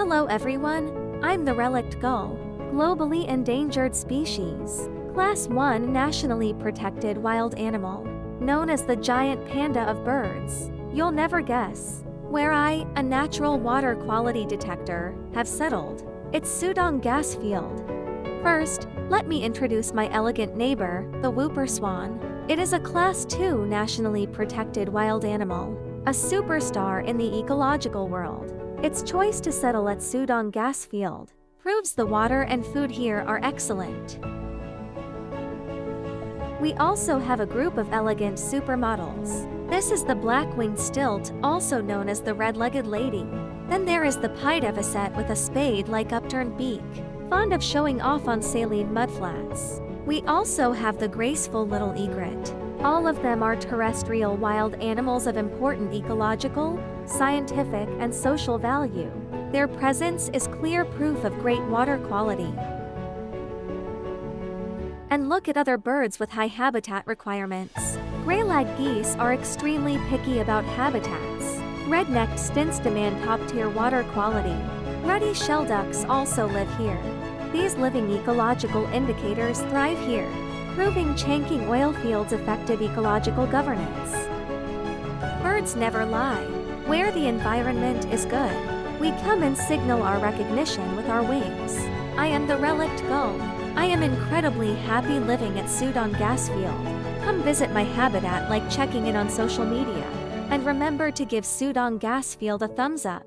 Hello everyone, I'm the relict gull, globally endangered species, Class 1 nationally protected wild animal, known as the giant panda of birds. You'll never guess where I, a natural water quality detector, have settled. It's Sudong Gas Field. First, let me introduce my elegant neighbor, the whooper swan. It is a Class 2 nationally protected wild animal, a superstar in the ecological world. Its choice to settle at Sudong Gas Field proves the water and food here are excellent. We also have a group of elegant supermodels. This is the black-winged stilt, also known as the red-legged lady. Then there is the pied avocet with a spade-like upturned beak, fond of showing off on saline mudflats. We also have the graceful little egret. All of them are terrestrial wild animals of important ecological, scientific, and social value. Their presence is clear proof of great water quality. And look at other birds with high habitat requirements. Greylag geese are extremely picky about habitats. Red-necked stints demand top-tier water quality. Ruddy shell ducks also live here. These living ecological indicators thrive here, proving Changqing Oilfield's effective ecological governance. Birds never lie. Where the environment is good, we come and signal our recognition with our wings. I am the relict gull. I am incredibly happy living at Sudong Gas Field. Come visit my habitat like checking in on social media. And remember to give Sudong Gas Field a thumbs up.